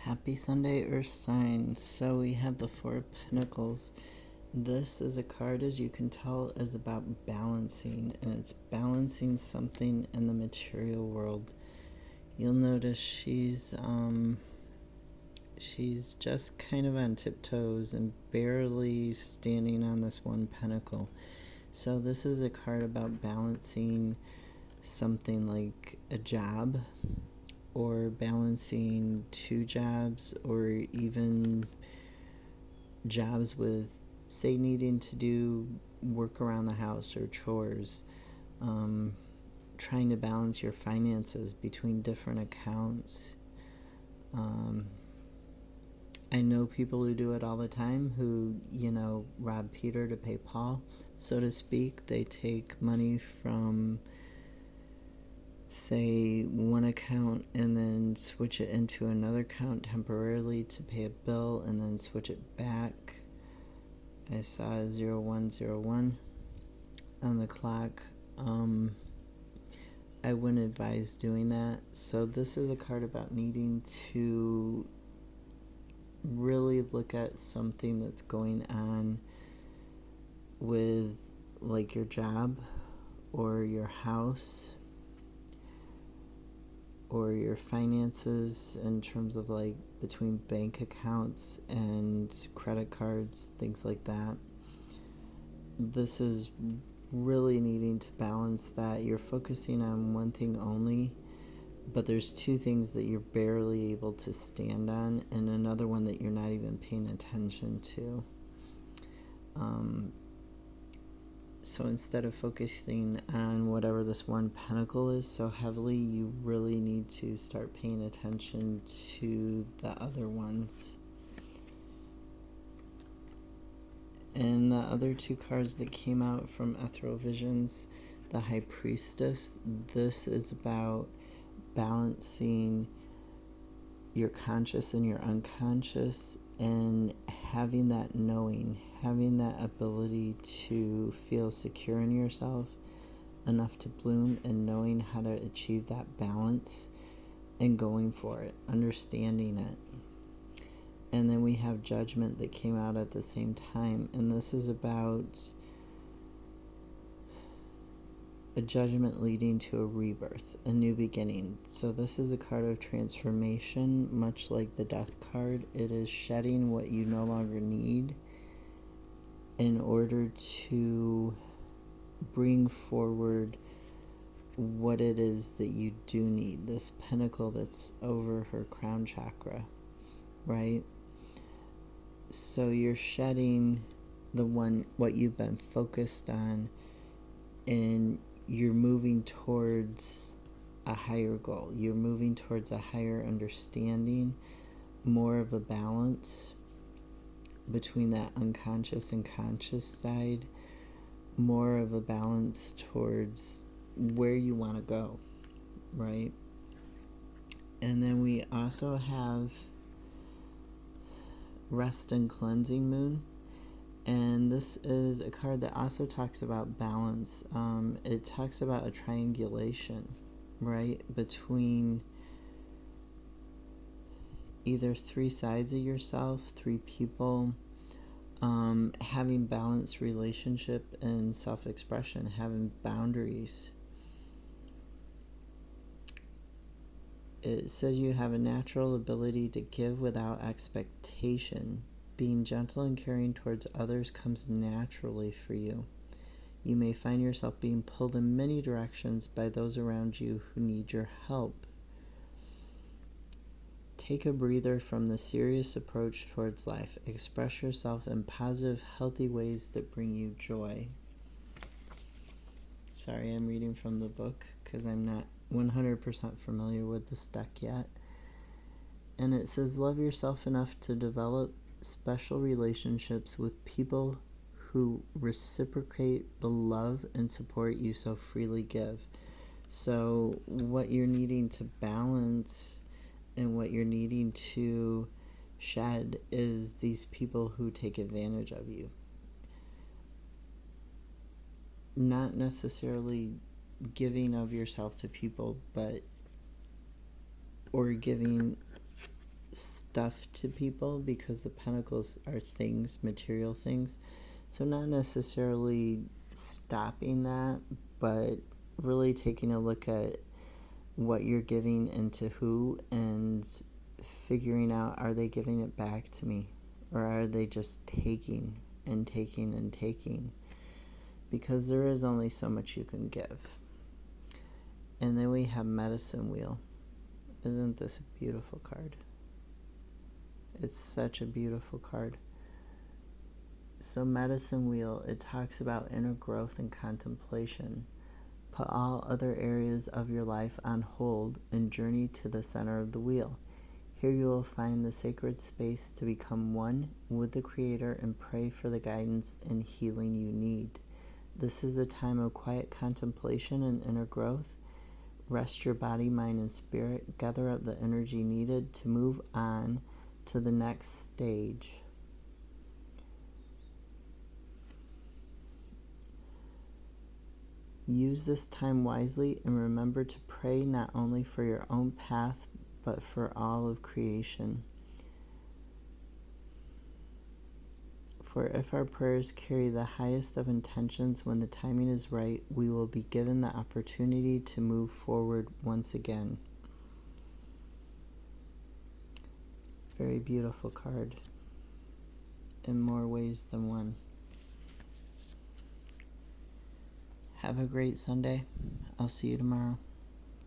Happy Sunday, Earth sign. So we have the Four of Pentacles. This is a card, as you can tell, is about balancing, and it's balancing something in the material world. You'll notice she's just kind of on tiptoes and barely standing on this one pentacle. So this is a card about balancing something like a job, or balancing two jobs, or even jobs with, say, needing to do work around the house or chores, trying to balance your finances between different accounts. I know people who do it all the time, who, rob Peter to pay Paul, so to speak. They take money from, say, one account and then switch it into another account temporarily to pay a bill, and then switch it back. I saw 0101 on the clock. I wouldn't advise doing that. So this is a card about needing to really look at something that's going on with, like, your job or your house or your finances, in terms of, like, between bank accounts and credit cards, things like that. This is really needing to balance that. You're focusing on one thing only, but there's two things that you're barely able to stand on, and another one that you're not even paying attention to. So instead of focusing on whatever this one pentacle is so heavily, you really need to start paying attention to the other ones. And the other two cards that came out from Ethereal Visions, the High Priestess, this is about balancing your conscious and your unconscious, and having that knowing, having that ability to feel secure in yourself enough to bloom, and knowing how to achieve that balance and going for it, understanding it. And then we have Judgment that came out at the same time, and this is about a judgment leading to a rebirth, a new beginning. So this is a card of transformation, much like the Death card. It is shedding what you no longer need in order to bring forward what it is that you do need. This pentacle that's over her crown chakra, right? So you're shedding what you've been focused on, and you're moving towards a higher goal. You're moving towards a higher understanding, more of a balance between that unconscious and conscious side, more of a balance towards where you want to go, right? And then we also have Rest and Cleansing Moon. And this is a card that also talks about balance. It talks about a triangulation, right, between either three sides of yourself, three people, having balanced relationship and self-expression, having boundaries. It says you have a natural ability to give without expectation. Being gentle and caring towards others comes naturally for you. You may find yourself being pulled in many directions by those around you who need your help. Take a breather from the serious approach towards life. Express yourself in positive, healthy ways that bring you joy. Sorry, I'm reading from the book because I'm not 100% familiar with this deck yet. And it says, love yourself enough to develop special relationships with people who reciprocate the love and support you so freely give. So what you're needing to balance and what you're needing to shed is these people who take advantage of you. Not necessarily giving of yourself to people, or giving stuff to people, because the pentacles are things, material things. So not necessarily stopping that, but really taking a look at what you're giving and to who, and figuring out, are they giving it back to me, or are they just taking and taking and taking? Because there is only so much you can give. And then we have Medicine Wheel. Isn't this a beautiful card? It's such a beautiful card. So Medicine Wheel, it talks about inner growth and contemplation. Put all other areas of your life on hold and journey to the center of the wheel. Here you will find the sacred space to become one with the Creator and pray for the guidance and healing you need. This is a time of quiet contemplation and inner growth. Rest your body, mind, and spirit. Gather up the energy needed to move on to the next stage. Use this time wisely and remember to pray not only for your own path, but for all of creation. For if our prayers carry the highest of intentions, when the timing is right, we will be given the opportunity to move forward once again. Very beautiful card in more ways than one. Have a great Sunday. I'll see you tomorrow.